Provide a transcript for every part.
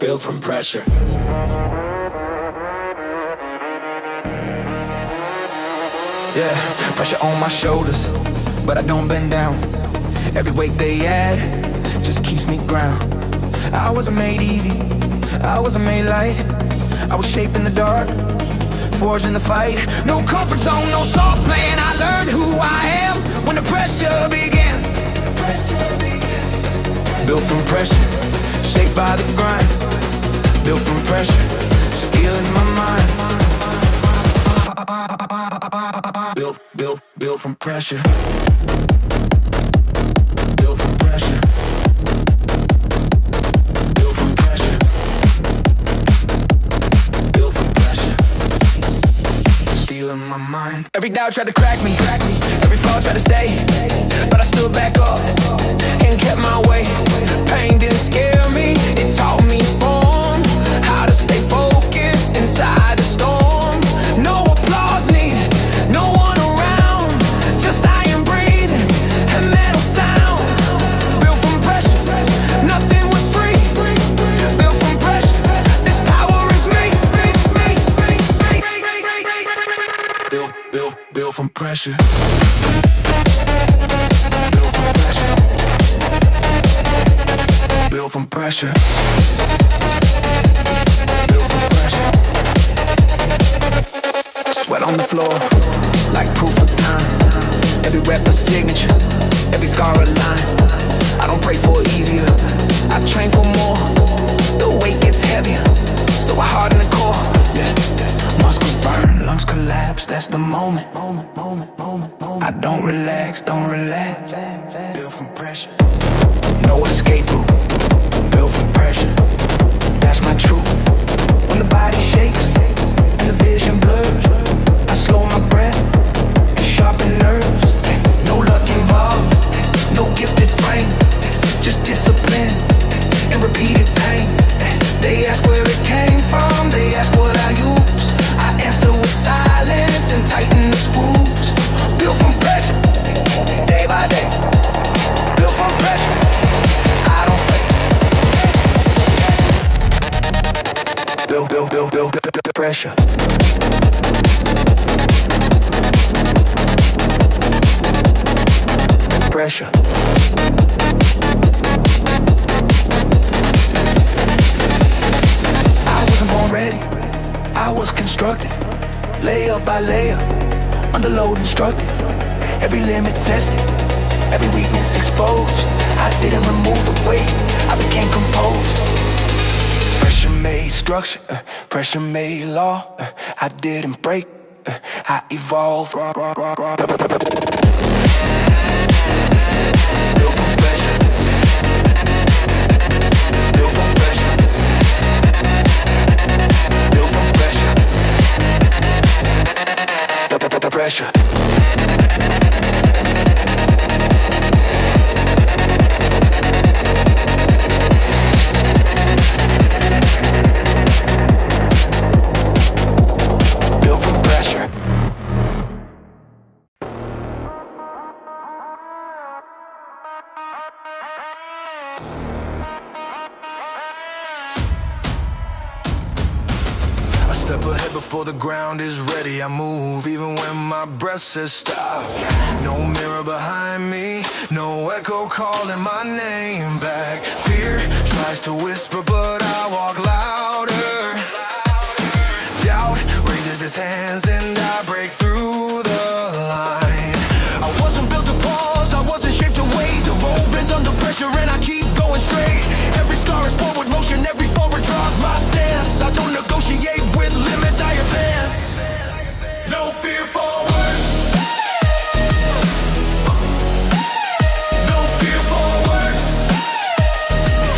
built from pressure. Yeah, pressure on my shoulders, but I don't bend down. Every weight they add just keeps me ground. I wasn't made easy, I wasn't made light. I was shaped in the dark, forged in the fight. No comfort zone, no soft plan. I learned who I am when the pressure began. Built from pressure, shaped by the grind. Built from pressure, steel in my mind. Built from pressure. Built from pressure. Built from pressure. Built from pressure. Steel in my mind. Every doubt tried to crack me. Every fall tried to stay, but I stood back up and kept my way. Pain didn't scare me, it taught me form. How to stay focused inside the storm. No applause needed, no one around. Just I am breathing and metal sound. Built from pressure, nothing was free. Built from pressure, this power is me. Built from pressure. Built from pressure. Built from pressure. Sweat on the floor, like proof of time. Every rep a signature, every scar a line. I don't pray for easier, I train for more. The weight gets heavier, so I harden the core. Yeah. Muscles burn, lungs collapse, that's the moment. I don't relax. Built from pressure. No escape route. Built from pressure, that's my truth. When the body shakes and the vision blurs, I slow my breath and sharpen nerves. No luck involved, no gifted frame, just discipline and repeated pain. They ask where it came from, they ask what I use. I answer with silence and tighten the screws. Built from pressure, day by day. Built from pressure, I don't fake. Build pressure. Pressure. I wasn't born ready, I was constructed. Layer by layer, under load instructed. Every limit tested, every weakness exposed. I didn't remove the weight, I became composed. Pressure made structure, pressure made law. I didn't break, I evolved. Built from pressure. Built from pressure. Built from pressure. The pressure. Step ahead before the ground is ready. I move even when my breath says stop. No mirror behind me, no echo calling my name back. Fear tries to whisper, but I walk louder. Doubt raises its hands and I break through the line. I wasn't built to pause, I wasn't shaped to wait. The road bends under pressure and I keep going straight. Every scar is forward motion, every forward draws my stance. I don't negotiate with limits, I advance. No fear forward. No fear forward.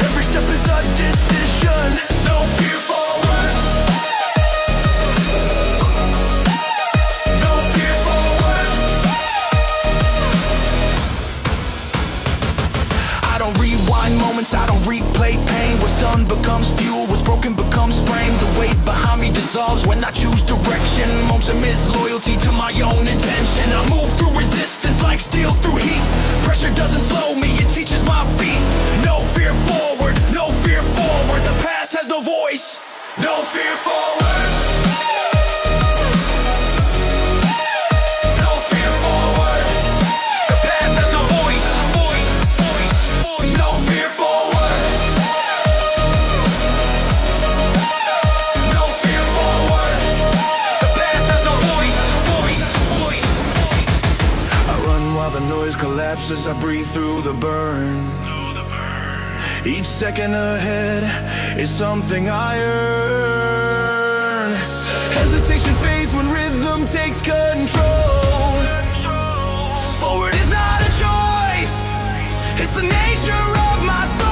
Every step is a decision. No fear forward. No fear forward. I don't rewind moments, I don't replay pain. What's done becomes fuel, what's broken becomes frame. The weight behind me dissolves when I choose direction. Moments of misloyalty to my own intention. I move through resistance like steel through heat. Pressure doesn't slow me, it teaches my feet. No fear forward, no fear forward. The past has no choice. No fear forward. No fear forward. The past has no voice. No fear forward. No fear forward. The past has no voice. I run while the noise collapses. I breathe through the burn. Each second ahead is something I earn. Hesitation fades when rhythm takes control. Forward is not a choice, it's the nature of my soul.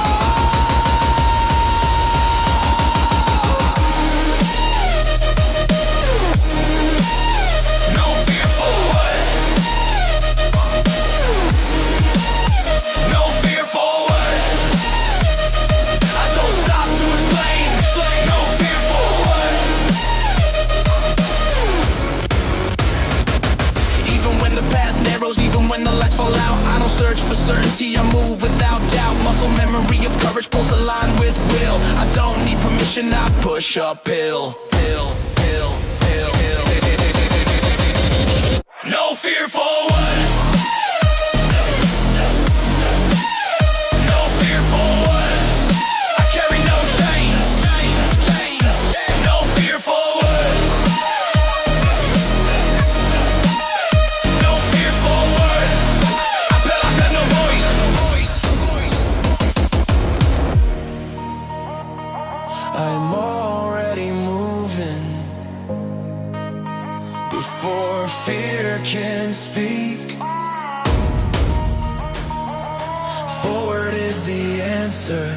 No fear forward. No fear forward. I don't stop to explain. No fear forward. Even when the path narrows, even when the lights fall out, I don't search for certainty, I move without doubt. Muscle memory of courage pulls a line with will. I don't need permission, I push uphill. No fear forward. No fear forward. I carry no chains. No fear forward. No fear forward. I bet I got no voice. I'm already moving before fear can speak. Forward is the answer.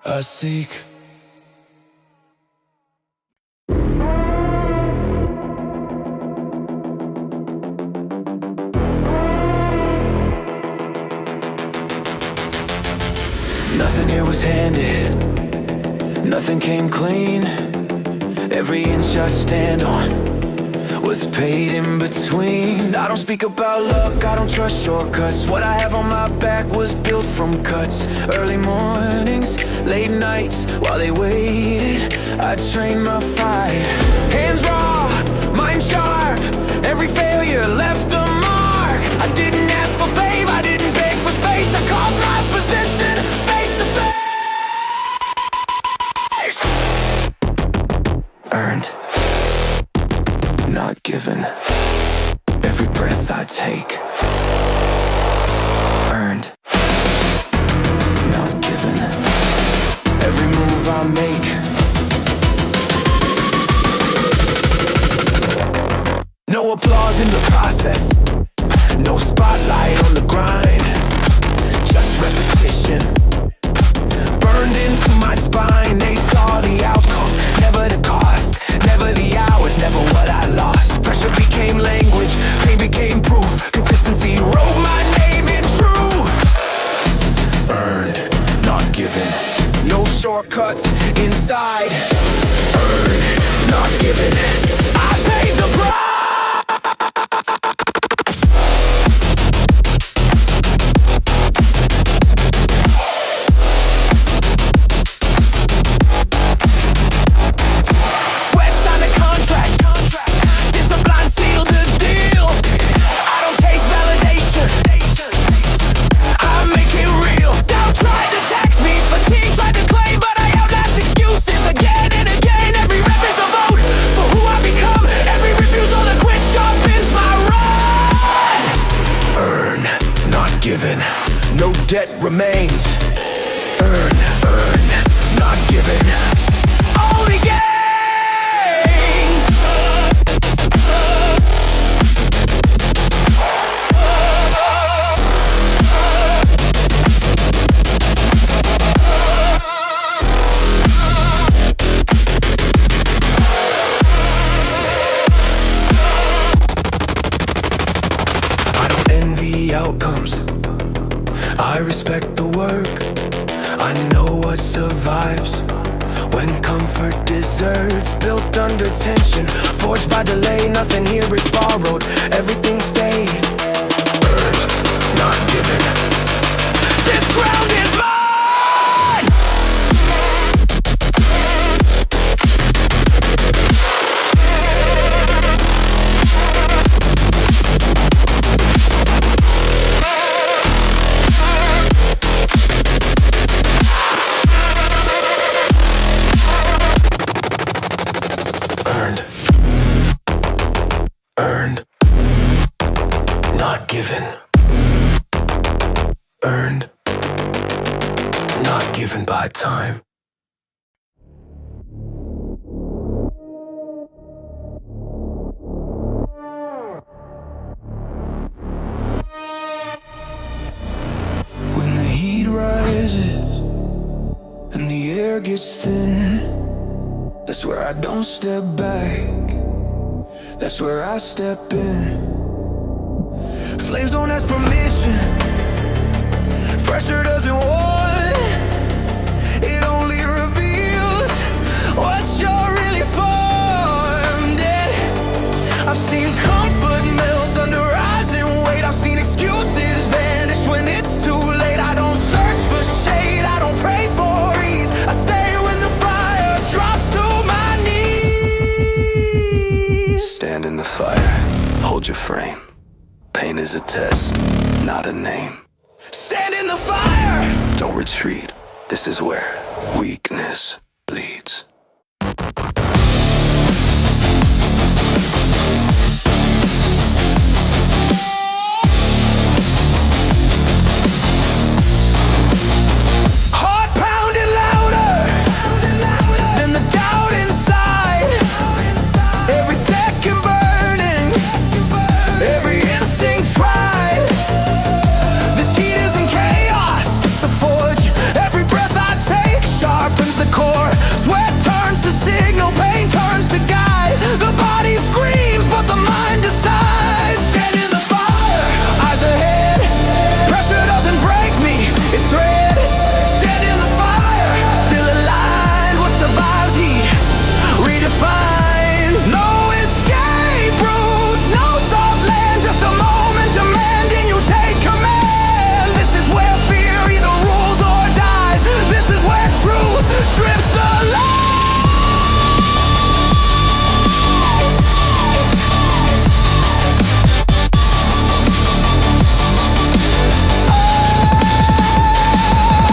I seek. Nothing here was handed, nothing came clean. Every inch I stand on was paid in between. I don't speak about luck, I don't trust shortcuts. What I have on my back was built from cuts. Early mornings, late nights, while they waited, I trained my fight. Hands raw, mind sharp, every failure left a mark. I didn't ask for fame, I didn't beg for space. I called my position face to face. Earned, not given. Every breath I take. Earned, not given. Every move I make. No applause in the process. No spotlight on the grind. Just repetition. Burned into my spine. They saw the outcome, never the cost, never the hours, never what I lost. Pressure became language, pain became proof. Consistency wrote my name in truth. Earned, not given. No shortcuts inside. Earned, not given. I paid the price. No debt remains. Earn, not given. Only gains. I don't envy outcomes, I respect the work. I know what survives when comfort deserts. Built under tension, forged by delay. Nothing here is borrowed, everything stayed. Earned, not given. This ground is mine. given, earned, not given by time. When the heat rises and the air gets thin, that's where I don't step back, that's where I step in. Flames don't ask permission, pressure doesn't warn, it only reveals what you're really formed. Yeah. I've seen comfort melt under rising weight, I've seen excuses vanish when it's too late. I don't search for shade, I don't pray for ease, I stay when the fire drops to my knees. Stand in the fire, hold your frame. Pain is a test, not a name. Stand in the fire! Don't retreat. This is where weakness bleeds. Heart pounding louder than the doubt inside. Every second burning, every instinct tried. This heat isn't chaos, it's a forge. Every breath I take sharpens the core. Sweat turns to signal, pain turns to guide. The body screams, but the mind decides. Stand in the fire, eyes ahead. Pressure doesn't break me, it threads. Stand in the fire, still aligned. What survives heat redefines. No escape routes, no soft land, just a moment demanding you take command. This is where fear either rules or dies. This is where truth strips the lies.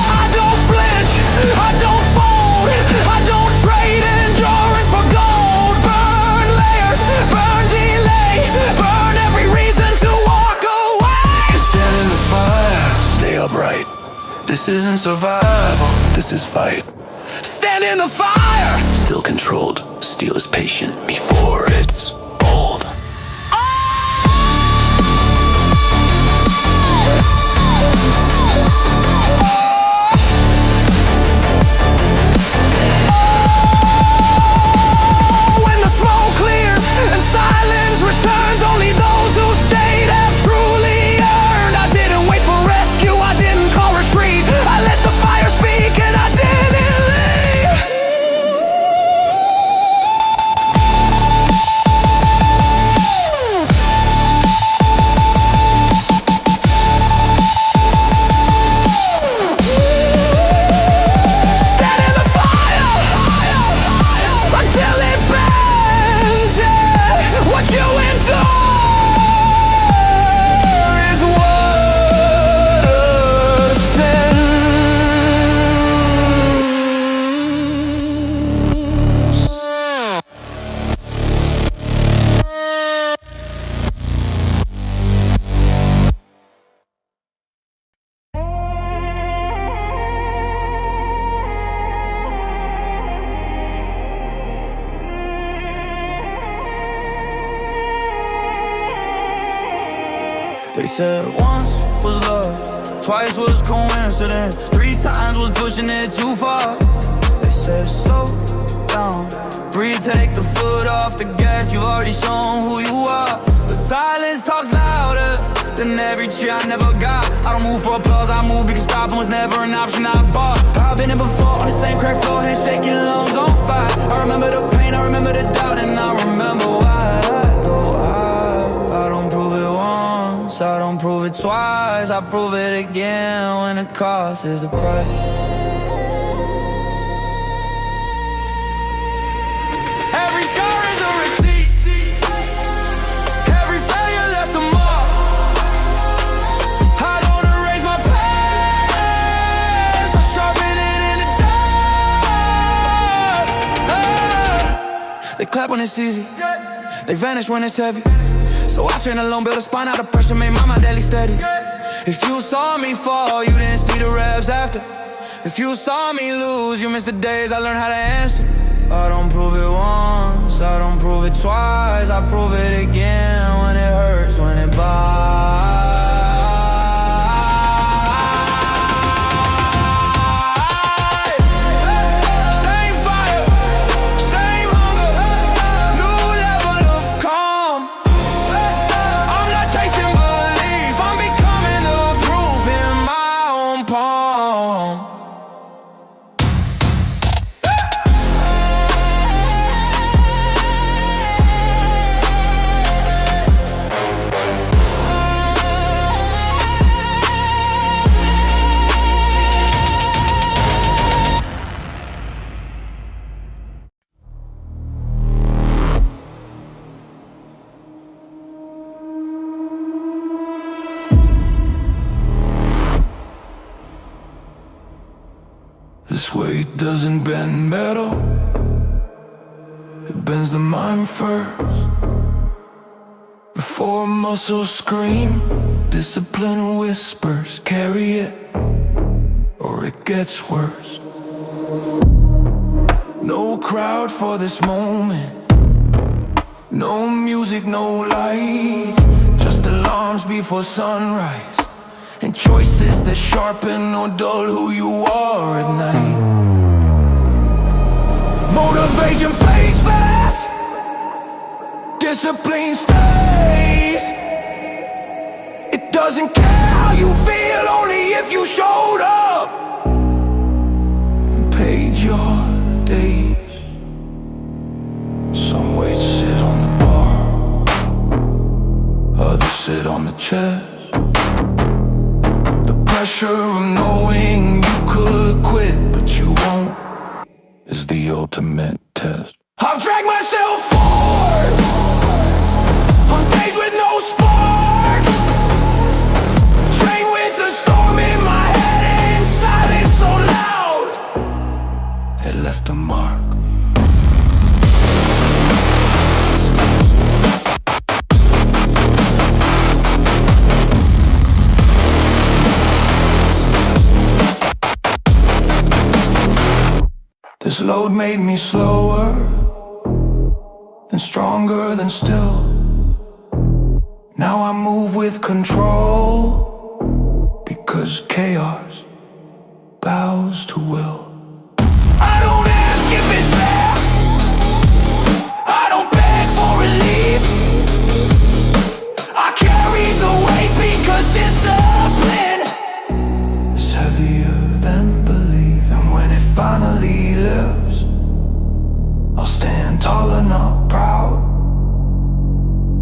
I don't flinch, I don't fold, I don't trade endurance for gold. Burn layers, burn delay, burn every reason to walk away. Stand in the fire, stay upright. This isn't survival, this is fight. Stand in the fire, still controlled. Steel is patient before it's bold. When the smoke clears and silence returns, only those who stayed have truly earned. I didn't wait for rescue, I didn't call retreat. I let the fire speak and I didn't leave. Stand in the fire until it burns. Yeah. What you endure is what ascends. They said once was love, twice was coincidence, 3 times was pushing it too far. They said slow down, breathe, take the foot off the gas. You've already shown who you are. The silence talks louder than every cheer I never got. I don't move for applause, I move because stopping was never an option I bought. I've been here before on the same crack floor, hands shaking, lungs on fire. I remember the pain, I remember the doubt, and I remember why I go high. I don't prove it once, I don't prove it twice, I prove it again when the cost is the price. Every scar is a receipt, every failure left a mark. I don't erase my past, I sharpen it in the dark. They clap when it's easy, they vanish when it's heavy. So I train alone, build a spine out of pressure, made my daily steady. If you saw me fall, you didn't see the reps after. If you saw me lose, you missed the days I learned how to answer. I don't prove it once, I don't prove it twice, I prove it again when it hurts, when it bites. This weight doesn't bend metal, it bends the mind first. Before muscles scream, discipline whispers, carry it or it gets worse. No crowd for this moment, no music, no lights, just alarms before sunrise, and choices that sharpen or dull who you are at night. Motivation fades fast, discipline stays. It doesn't care how you feel, only if you showed up and paid your days. Some weights sit on the bar, others sit on the chest. Pressure of knowing you could quit, but you won't, is the ultimate test. I've dragged myself forward on days with no spark, train with the storm in my head and silence so loud it left a mark. This load made me slower, then stronger, then still. Now I move with control, because chaos bows to will. I don't ask if it's fair, I don't beg for relief. I carry the weight because discipline is heavier than belief. And when it finally lives, I'll stand tall and not proud,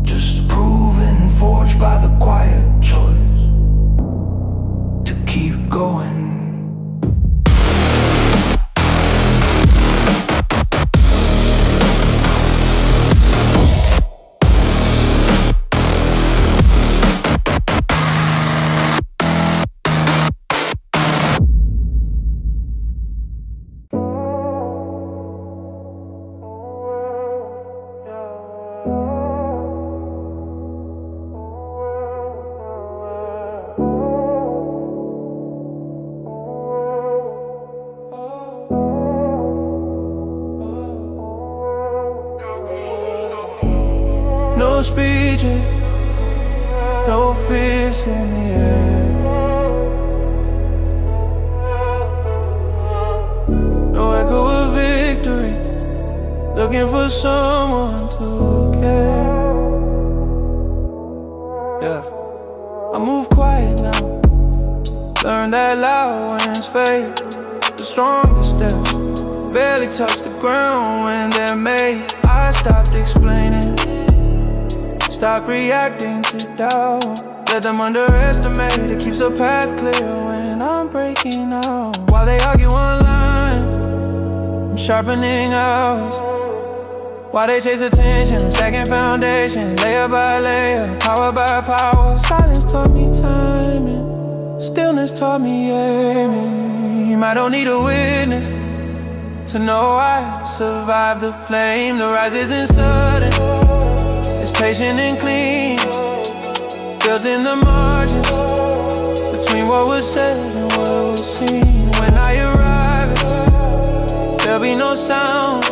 just proven, forged by the quiet choice to keep going. No speeches, no fists in the air, no echo of victory, looking for someone to care. Yeah, I move quiet now, learn that loud winds fade. The strongest steps barely touch the ground when they're made. I stopped explaining, stop reacting to doubt. Let them underestimate, it keeps the path clear when I'm breaking out. While they argue online, I'm sharpening ours. While they chase attention, I'm stacking foundation, layer by layer, power by power. Silence taught me timing, stillness taught me aiming. I don't need a witness to know I survived the flame. The rise isn't sudden, patient and clean, building the margins between what was said and what was seen. When I arrive, there'll be no sound,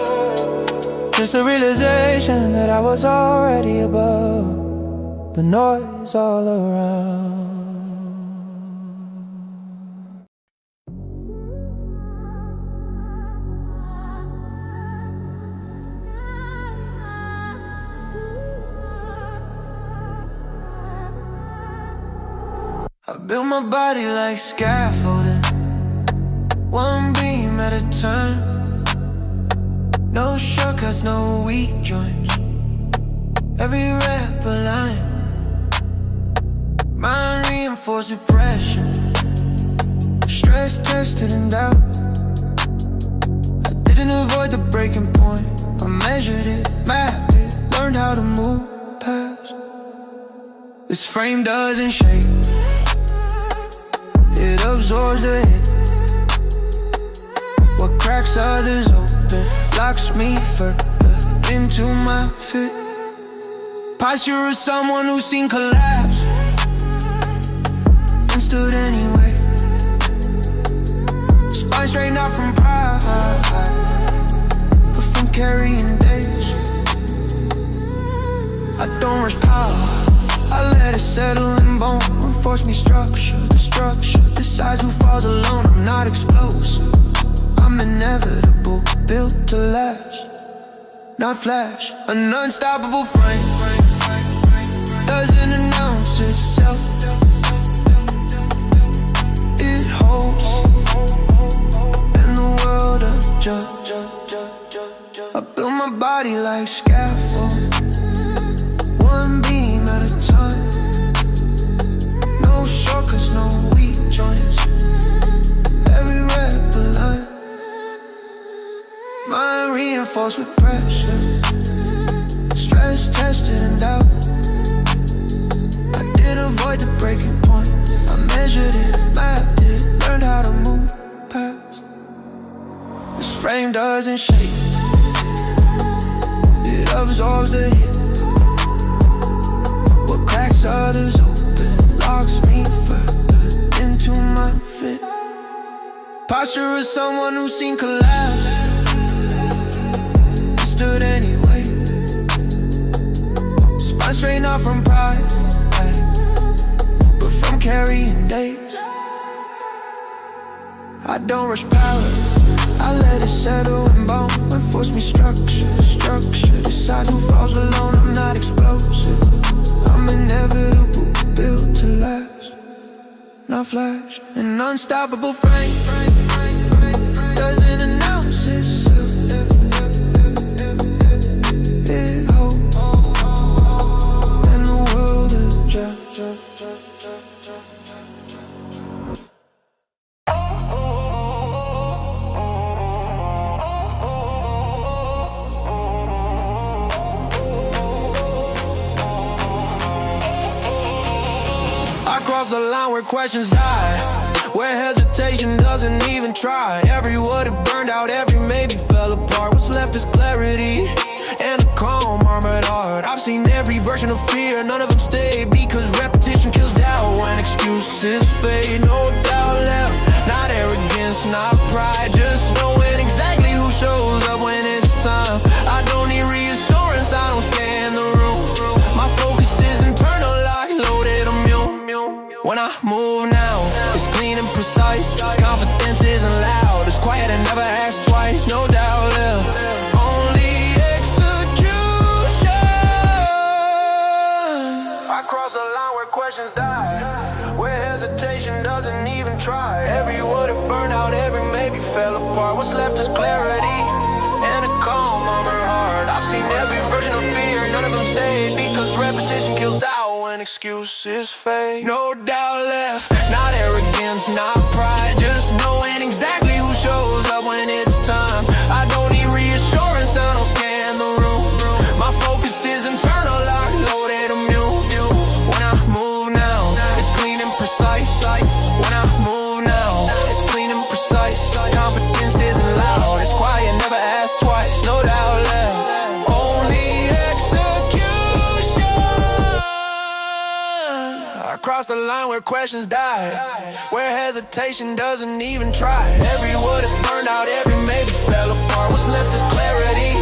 just a realization that I was already above the noise all around. I built my body like scaffolding, one beam at a time. No shortcuts, no weak joints, every rep a line. Mind reinforced with pressure, stress tested in doubt. I didn't avoid the breaking point, I measured it, mapped it, learned how to move past. This frame doesn't shake, it absorbs the hit. What cracks others open locks me further into my fit. Posture of someone who's seen collapse and stood anyway. Spine straight not from pride, but from carrying days. I don't rush power, I let it settle in bone. Force me structure, the structure decides who falls alone. I'm not explosive, I'm inevitable, built to last, not flash. An unstoppable frame doesn't announce itself, it holds, and the world adjusts. I built my body like scaffold, one beam at a time. No shortcuts, no weak joints, every rep a line. Mind reinforced with pressure, stress tested in doubt. I did avoid the breaking point, I measured it, mapped it, learned how to move past. This frame doesn't shake, it absorbs the hit. What cracks others open locks me further into my fit. Posture of someone who's seen collapse, stood anyway. Spine straight not from pride, but from carrying days. I don't rush power, I let it settle in bone. And force me structure, structure decides who falls alone. I'm not explosive, I'm inevitable, built to last, not flash. An unstoppable frame doesn't announce itself, it holds, and the world adjusts. Cross the line where questions die, where hesitation doesn't even try. Every word it burned out, every maybe fell apart. What's left is clarity and a calm armored heart. I've seen every version of fear, none of them stay, because repetition kills doubt when excuses fade. No doubt left, not arrogance, not pride, just knowing exactly who shows up when it's time. I don't need reassurance, I don't scan the room. My focus is internal, like loaded immune. When I move now, it's clean and precise. Confidence isn't loud, it's quiet and never asked twice. No doubt left, only execution. I cross the line where questions die, where hesitation doesn't even try. Every word it burned out, every maybe fell apart. What's left is clarity and a calm armor heart. I've seen every version of fear, none of them stayed, because repetition kills doubt when excuses fade. No doubt left, not arrogance, not pride, just knowing exactly who shows up when it's time. I don't need reassurance, I don't scan the room. My focus is internal, like loaded immune. When I move now, it's clean and precise. When I move now, it's clean and precise. Confidence isn't loud, it's quiet, never asked twice. No doubt left, only execution. cross the line where questions die, where hesitation doesn't even try. Every wood it burned out, every maybe fell apart. What's left is clarity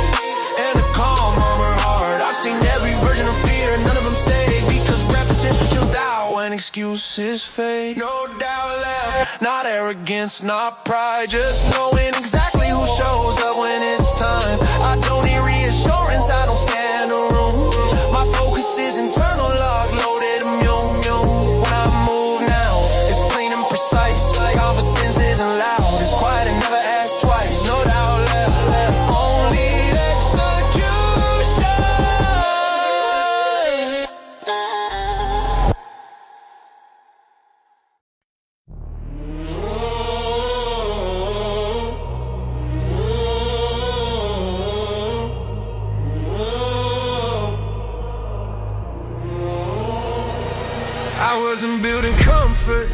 and a calm armor heart. I've seen every version of fear, none of them stayed, because repetition kills doubt when excuses fade. No doubt left, not arrogance, not pride, just knowing exactly who shows up when it's time. I don't need reassurance, I don't scan a room. My focus is internal, lock loaded, immune. When I move now, it's clean and precise. Confidence isn't loud, it's quiet and never asked twice. No doubt left, only execution. I wasn't building comfort,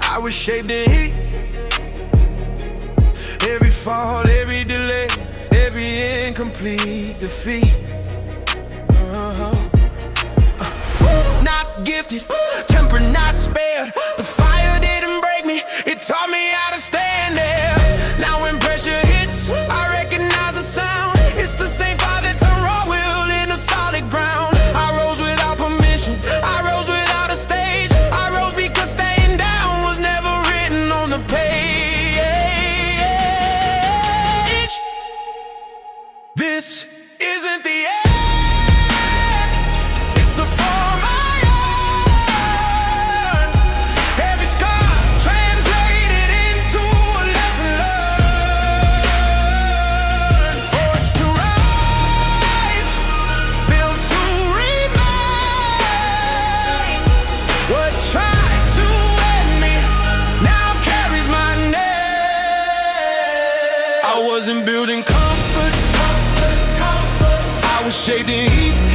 I was shaped in heat. Every fault, every delay, every incomplete defeat. Not gifted, temper not spared. The fire didn't break me, it taught me how to stand there. Now when pressure hits, I recognize the sound. It's the same fire that turned raw will into solid ground. I rose without permission, I rose without a stage. I rose because staying down was never written on the page. This isn't the end. I wasn't building comfort, I was shaped in heat.